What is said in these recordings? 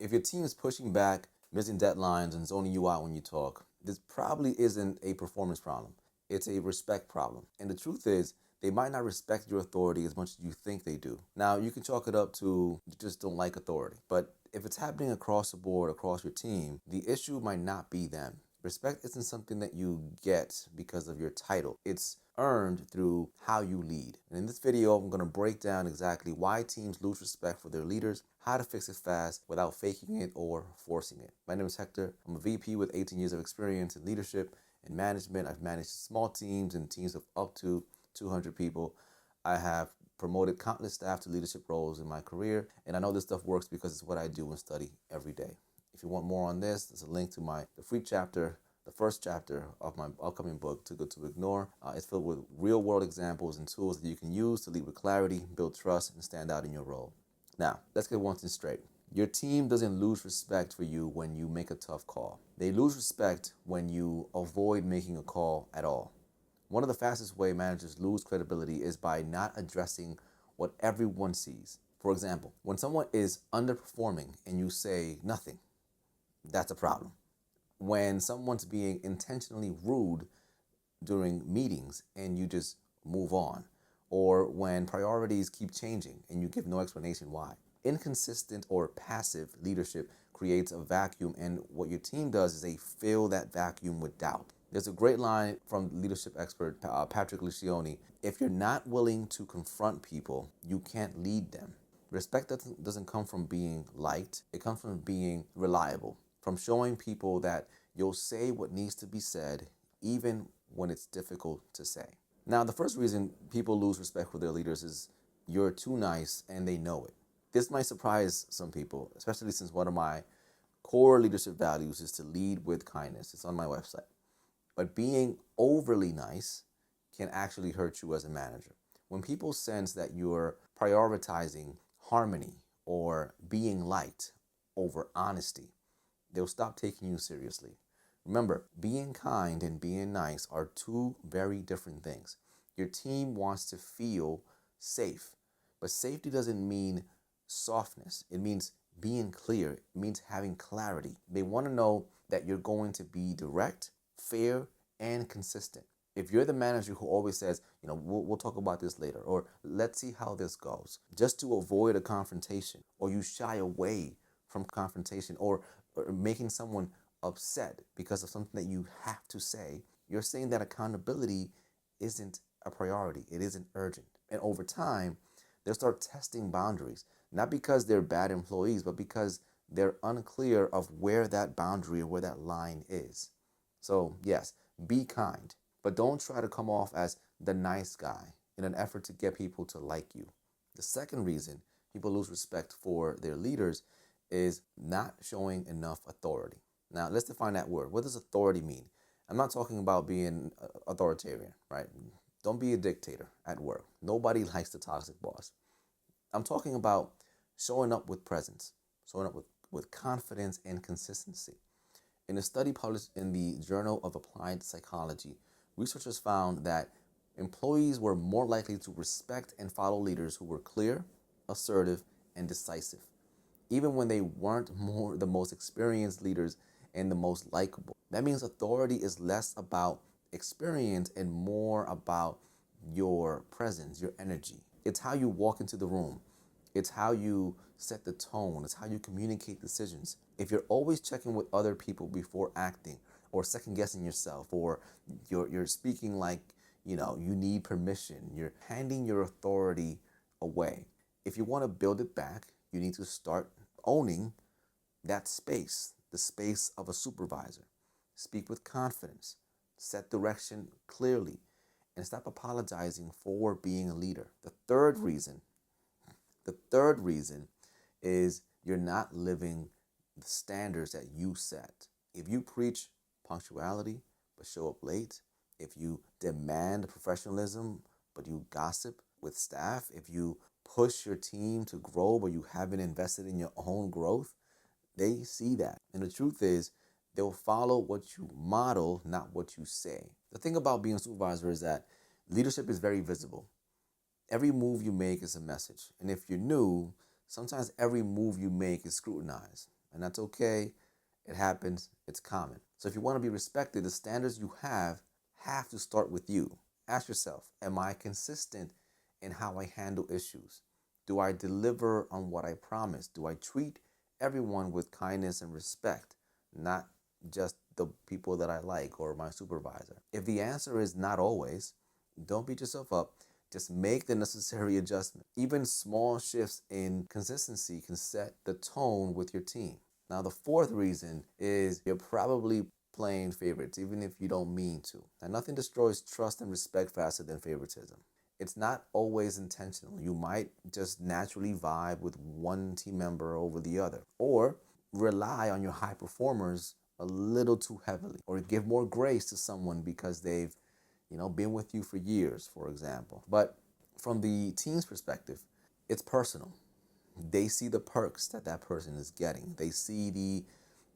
If your team is pushing back, missing deadlines, and zoning you out when you talk, this probably isn't a performance problem. It's a respect problem. And the truth is, they might not respect your authority as much as you think they do. Now, you can chalk it up to you just don't like authority. But if it's happening across the board, across your team, the issue might not be them. Respect isn't something that you get because of your title. It's earned through how you lead. And in this video, I'm going to break down exactly why teams lose respect for their leaders, how to fix it fast without faking it or forcing it. My name is Hector. I'm a VP with 18 years of experience in leadership and management. I've managed small teams and teams of up to 200 people. I have promoted countless staff to leadership roles in my career, and I know this stuff works because it's what I do and study every day. If you want more on this, there's a link to the free chapter, the first chapter of my upcoming book, Too Good to Ignore. It's filled with real world examples and tools that you can use to lead with clarity, build trust, and stand out in your role. Now, let's get one thing straight. Your team doesn't lose respect for you when you make a tough call. They lose respect when you avoid making a call at all. One of the fastest way managers lose credibility is by not addressing what everyone sees. For example, when someone is underperforming and you say nothing, that's a problem. When someone's being intentionally rude during meetings and you just move on, or when priorities keep changing and you give no explanation why. Inconsistent or passive leadership creates a vacuum, and what your team does is they fill that vacuum with doubt. There's a great line from leadership expert Patrick Lencioni. If you're not willing to confront people, you can't lead them. Respect doesn't come from being liked. It comes from being reliable, from showing people that you'll say what needs to be said, even when it's difficult to say. Now, the first reason people lose respect for their leaders is you're too nice and they know it. This might surprise some people, especially since one of my core leadership values is to lead with kindness. It's on my website. But being overly nice can actually hurt you as a manager. When people sense that you're prioritizing harmony or being liked over honesty, they'll stop taking you seriously. Remember, being kind and being nice are two very different things. Your team wants to feel safe, but safety doesn't mean softness. It means being clear. It means having clarity. They want to know that you're going to be direct, fair, and consistent. If you're the manager who always says, we'll talk about this later, or let's see how this goes, just to avoid a confrontation, or you shy away from confrontation, or making someone upset because of something that you have to say, you're saying that accountability isn't a priority. It isn't urgent. And over time, they'll start testing boundaries, not because they're bad employees, but because they're unclear of where that boundary or where that line is. So yes, be kind, but don't try to come off as the nice guy in an effort to get people to like you. The second reason people lose respect for their leaders is not showing enough authority. Now, let's define that word. What does authority mean? I'm not talking about being authoritarian, right? Don't be a dictator at work. Nobody likes the toxic boss. I'm talking about showing up with presence, showing up with confidence and consistency. In a study published in the Journal of Applied Psychology, researchers found that employees were more likely to respect and follow leaders who were clear, assertive, and decisive, even when they weren't the most experienced leaders and the most likable. That means authority is less about experience and more about your presence, your energy. It's how you walk into the room. It's how you set the tone. It's how you communicate decisions. If you're always checking with other people before acting, or second guessing yourself, or you're speaking like you need permission, you're handing your authority away. If you want to build it back, you need to start owning that space, the space of a supervisor. Speak with confidence, set direction clearly, and stop apologizing for being a leader. The third reason is you're not living the standards that you set. If you preach punctuality but show up late, if you demand professionalism but you gossip with staff, if you push your team to grow but you haven't invested in your own growth, they see that. And the truth is, they'll follow what you model, not what you say. The thing about being a supervisor is that leadership is very visible. Every move you make is a message. And if you're new, sometimes every move you make is scrutinized. And that's okay. It happens. It's common. So if you want to be respected, the standards you have to start with you. Ask yourself, am I consistent in how I handle issues? Do I deliver on what I promise? Do I treat everyone with kindness and respect, not just the people that I like or my supervisor? If the answer is not always, don't beat yourself up. Just make the necessary adjustment. Even small shifts in consistency can set the tone with your team. Now, the fourth reason is you're probably playing favorites, even if you don't mean to. Now, nothing destroys trust and respect faster than favoritism. It's not always intentional. You might just naturally vibe with one team member over the other, or rely on your high performers a little too heavily, or give more grace to someone because they've been with you for years, for example. But from the team's perspective, it's personal. They see the perks that that person is getting. They see the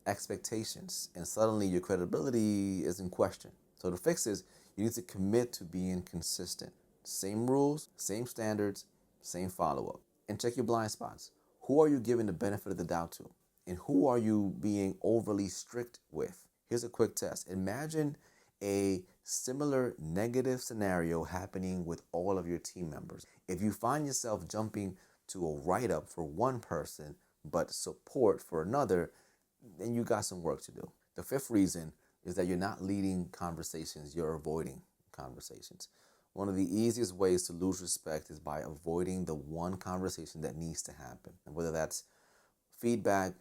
expectations, and suddenly your credibility is in question. So the fix is you need to commit to being consistent. Same rules, same standards, same follow up. And check your blind spots. Who are you giving the benefit of the doubt to? And who are you being overly strict with? Here's a quick test. Imagine a similar negative scenario happening with all of your team members. If you find yourself jumping to a write up for one person but support for another, then you got some work to do. The fifth reason is that you're not leading conversations, you're avoiding conversations. One of the easiest ways to lose respect is by avoiding the one conversation that needs to happen. And whether that's feedback,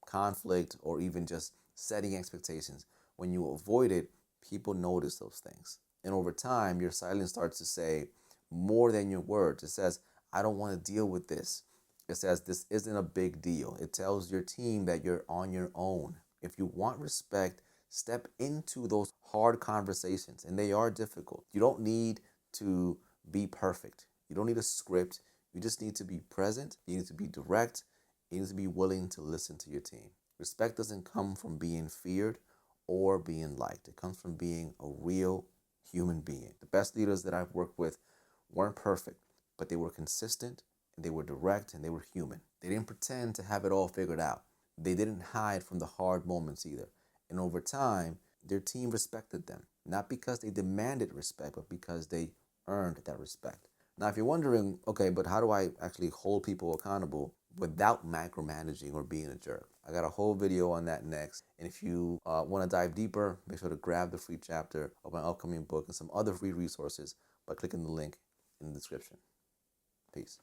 conflict, or even just setting expectations. When you avoid it, people notice those things. And over time, your silence starts to say more than your words. It says, I don't want to deal with this. It says, this isn't a big deal. It tells your team that you're on your own. If you want respect, step into those hard conversations, and they are difficult. You don't need to be perfect. You don't need a script. You just need to be present. You need to be direct. You need to be willing to listen to your team. Respect doesn't come from being feared or being liked. It comes from being a real human being. The best leaders that I've worked with weren't perfect, but they were consistent and they were direct and they were human. They didn't pretend to have it all figured out. They didn't hide from the hard moments either. And over time, their team respected them, not because they demanded respect, but because they earned that respect. Now, if you're wondering, okay, but how do I actually hold people accountable without micromanaging or being a jerk? I got a whole video on that next. And if you want to dive deeper, make sure to grab the free chapter of my upcoming book and some other free resources by clicking the link in the description. Peace.